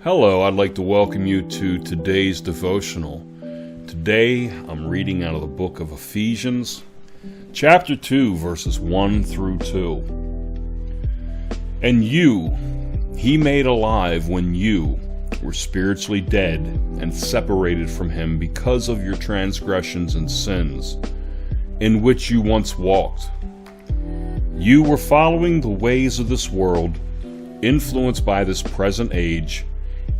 Hello, I'd like to welcome you to today's devotional. Today, I'm reading out of the book of Ephesians, chapter 2, verses 1 through 2. And you, he made alive when you were spiritually dead and separated from him because of your transgressions and sins, in which you once walked. You were following the ways of this world, influenced by this present age,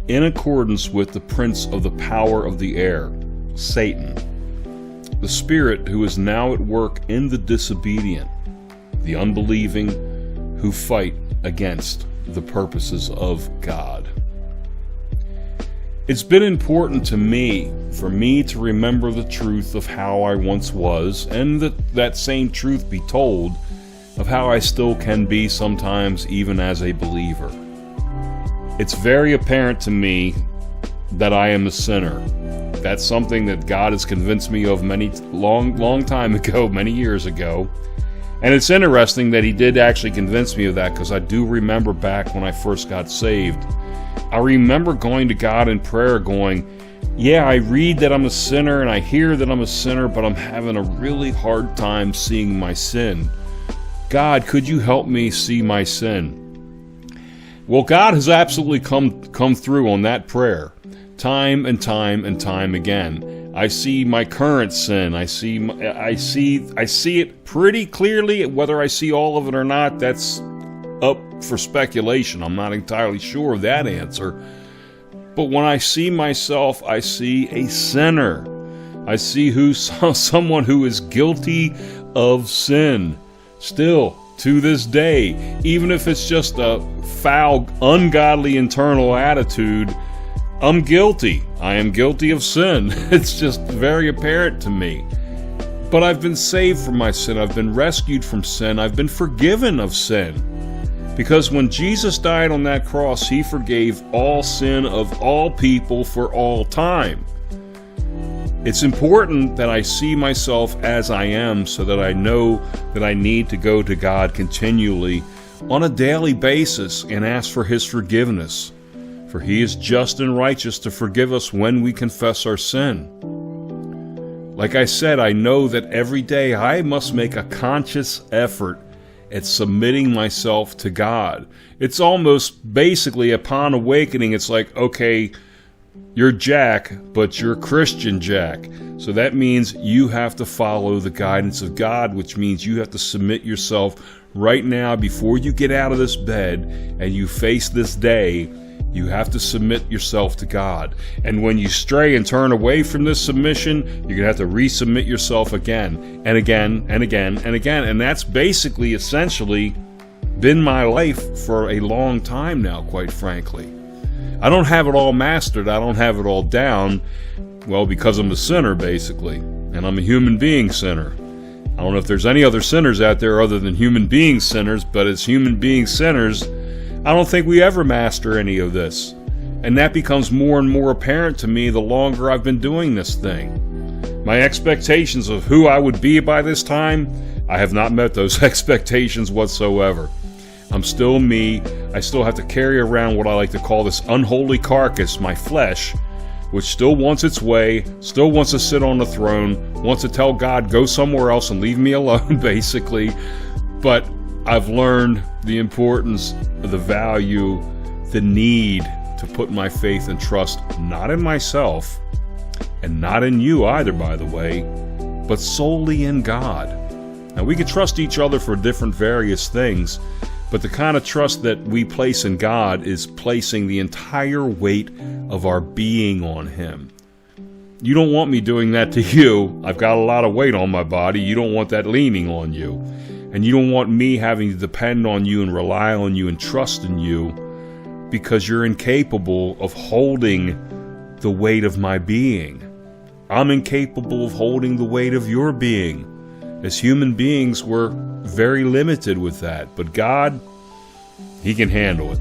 in accordance with the prince of the power of the air, Satan, the spirit who is now at work in the disobedient, the unbelieving, who fight against the purposes of God. It's been important to me for me to remember the truth of how I once was, and that same truth be told of how I still can be sometimes even as a believer. It's very apparent to me that I am a sinner. That's something that God has convinced me of long time ago, many years ago. And it's interesting that he did actually convince me of that, because I do remember back when I first got saved. I remember going to God in prayer going, yeah, I read that I'm a sinner and I hear that I'm a sinner, but I'm having a really hard time seeing my sin. God, could you help me see my sin? Well, God has absolutely come through on that prayer, time and time and time again. I see my current sin. I see it pretty clearly. Whether I see all of it or not, that's up for speculation. I'm not entirely sure of that answer. But when I see myself, I see a sinner. I see someone who is guilty of sin. Still, to this day, even if it's just a foul, ungodly internal attitude, I'm guilty. I am guilty of sin. It's just very apparent to me. But I've been saved from my sin. I've been rescued from sin. I've been forgiven of sin. Because when Jesus died on that cross, he forgave all sin of all people for all time. It's important that I see myself as I am, so that I know that I need to go to God continually on a daily basis and ask for his forgiveness. For he is just and righteous to forgive us when we confess our sin. Like I said, I know that every day I must make a conscious effort at submitting myself to God. It's almost basically upon awakening, it's like, okay, you're Jack, but you're Christian Jack. So that means you have to follow the guidance of God, which means you have to submit yourself right now before you get out of this bed and you face this day. You have to submit yourself to God. And when you stray and turn away from this submission, you're going to have to resubmit yourself again and again and again and again. And that's basically, essentially, been my life for a long time now, quite frankly. I don't have it all mastered. I don't have it all down. Well, because I'm a sinner, basically. And I'm a human being sinner. I don't know if there's any other sinners out there other than human being sinners, but as human being sinners, I don't think we ever master any of this. And that becomes more and more apparent to me the longer I've been doing this thing. My expectations of who I would be by this time, I have not met those expectations whatsoever. I'm still me. I still have to carry around what I like to call this unholy carcass, my flesh, which still wants its way, still wants to sit on the throne, wants to tell God, go somewhere else and leave me alone, basically. But I've learned the importance, the value, the need to put my faith and trust not in myself, and not in you either, by the way, but solely in God. Now, we can trust each other for different various things, but the kind of trust that we place in God is placing the entire weight of our being on him. You don't want me doing that to you. I've got a lot of weight on my body. You don't want that leaning on you. And you don't want me having to depend on you and rely on you and trust in you, because you're incapable of holding the weight of my being. I'm incapable of holding the weight of your being. As human beings, we're very limited with that. But God, he can handle it.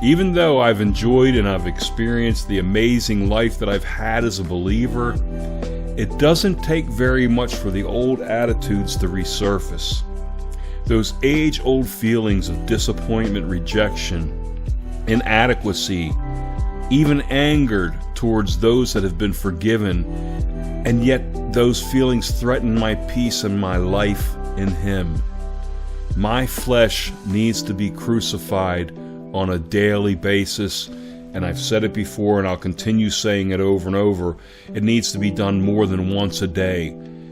Even though I've enjoyed and I've experienced the amazing life that I've had as a believer, it doesn't take very much for the old attitudes to resurface. Those age-old feelings of disappointment, rejection, inadequacy, even angered towards those that have been forgiven, and yet those feelings threaten my peace and my life in Him. My flesh needs to be crucified on a daily basis, and I've said it before and I'll continue saying it over and over. It needs to be done more than once a day.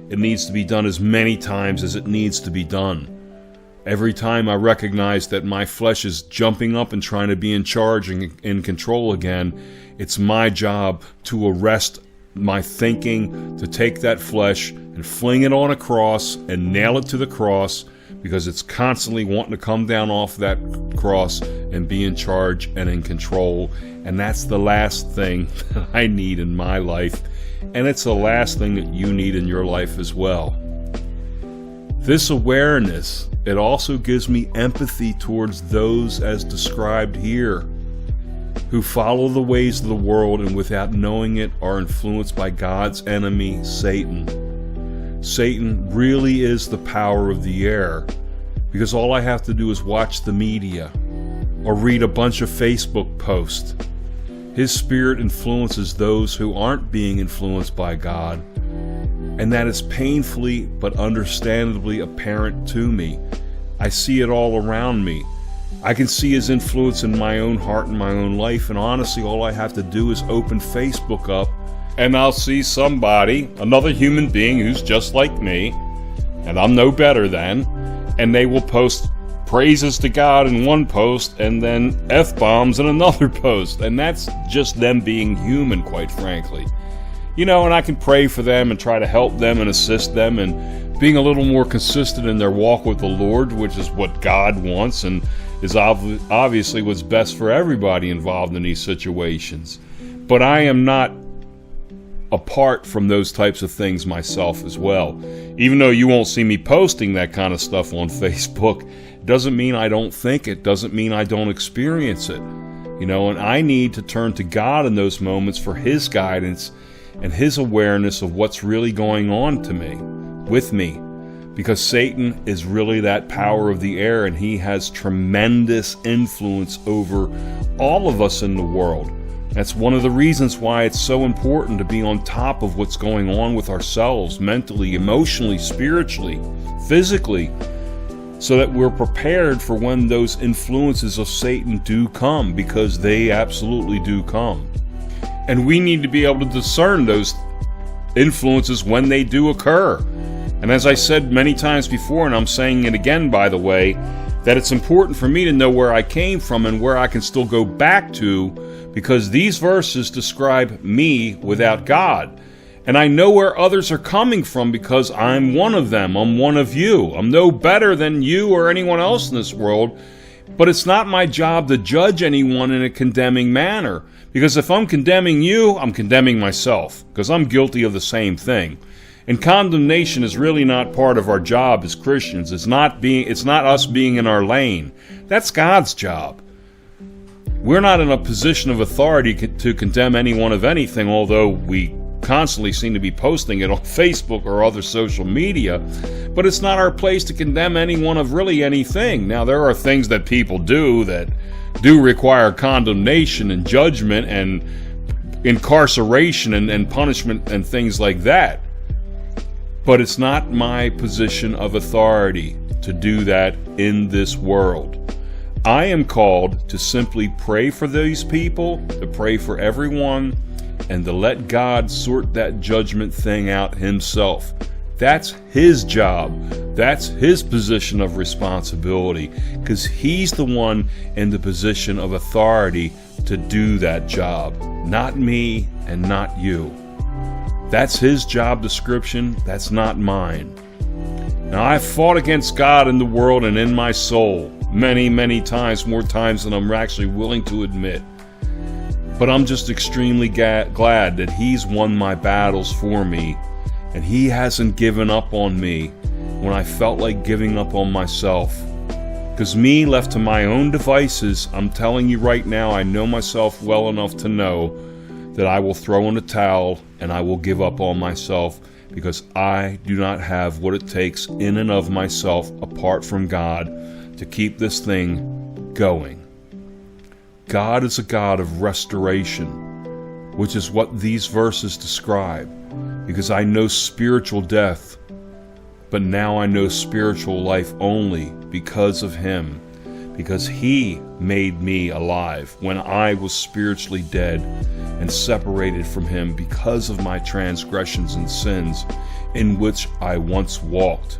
It needs to be done as many times as it needs to be done. Every time I recognize that my flesh is jumping up and trying to be in charge and in control again, it's my job to arrest my thinking, to take that flesh and fling it on a cross and nail it to the cross, because it's constantly wanting to come down off that cross and be in charge and in control. And that's the last thing that I need in my life, and it's the last thing that you need in your life as well. This awareness, it also gives me empathy towards those as described here, who follow the ways of the world and without knowing it are influenced by God's enemy, Satan. Satan really is the power of the air, because all I have to do is watch the media or read a bunch of Facebook posts. His spirit influences those who aren't being influenced by God, and that is painfully but understandably apparent to me. I see it all around me. I can see his influence in my own heart and my own life, and honestly, all I have to do is open Facebook up, and I'll see somebody, another human being who's just like me, and I'm no better than, and they will post praises to God in one post and then F-bombs in another post, and that's just them being human, quite frankly. You know, and I can pray for them and try to help them and assist them and being a little more consistent in their walk with the Lord, which is what God wants and is obviously what's best for everybody involved in these situations. But I am not apart from those types of things myself as well. Even though you won't see me posting that kind of stuff on Facebook, doesn't mean I don't think it, doesn't mean I don't experience it. You know, and I need to turn to God in those moments for His guidance and His awareness of what's really going on to me, with me. Because Satan is really that power of the air, and he has tremendous influence over all of us in the world. That's one of the reasons why it's so important to be on top of what's going on with ourselves, mentally, emotionally, spiritually, physically, so that we're prepared for when those influences of Satan do come, because they absolutely do come. And we need to be able to discern those influences when they do occur. And as I said many times before, and I'm saying it again, by the way, that it's important for me to know where I came from and where I can still go back to, because these verses describe me without God. And I know where others are coming from because I'm one of them. I'm one of you. I'm no better than you or anyone else in this world. But it's not my job to judge anyone in a condemning manner. Because if I'm condemning you, I'm condemning myself, because I'm guilty of the same thing. And condemnation is really not part of our job as Christians. It's not us being in our lane. That's God's job. We're not in a position of authority to condemn anyone of anything, although we constantly seem to be posting it on Facebook or other social media. But it's not our place to condemn anyone of really anything. Now, there are things that people do that do require condemnation and judgment and incarceration and punishment and things like that. But it's not my position of authority to do that in this world. I am called to simply pray for these people, to pray for everyone, and to let God sort that judgment thing out Himself. That's His job. That's His position of responsibility, because He's the one in the position of authority to do that job, not me and not you. That's His job description. That's not mine. Now, I've fought against God in the world and in my soul many, many times, more times than I'm actually willing to admit. But I'm just extremely glad that He's won my battles for me, and He hasn't given up on me when I felt like giving up on myself. Because me, left to my own devices, I'm telling you right now, I know myself well enough to know that I will throw in the towel and I will give up on myself, because I do not have what it takes in and of myself, apart from God, to keep this thing going. God is a God of restoration, which is what these verses describe. Because I know spiritual death, but now I know spiritual life only because of Him. Because He made me alive when I was spiritually dead and separated from Him because of my transgressions and sins in which I once walked.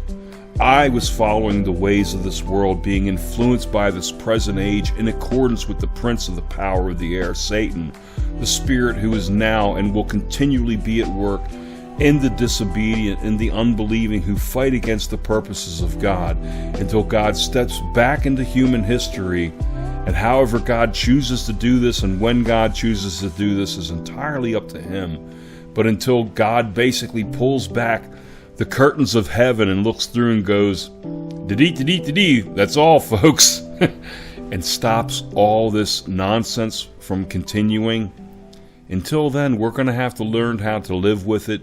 I was following the ways of this world, being influenced by this present age in accordance with the prince of the power of the air, Satan, the spirit who is now and will continually be at work in the disobedient and the unbelieving who fight against the purposes of God until God steps back into human history. And however God chooses to do this and when God chooses to do this is entirely up to Him. But until God basically pulls back the curtains of heaven and looks through and goes, "Da-dee, that's all, folks," and stops all this nonsense from continuing. Until then, we're going to have to learn how to live with it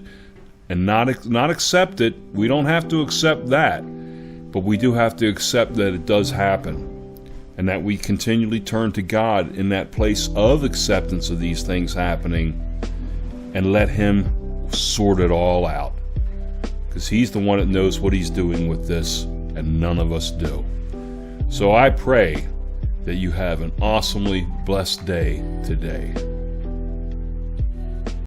and not accept it. We don't have to accept that, but we do have to accept that it does happen, and that we continually turn to God in that place of acceptance of these things happening and let Him sort it all out, because He's the one that knows what He's doing with this, and none of us do. So I pray that you have an awesomely blessed day today.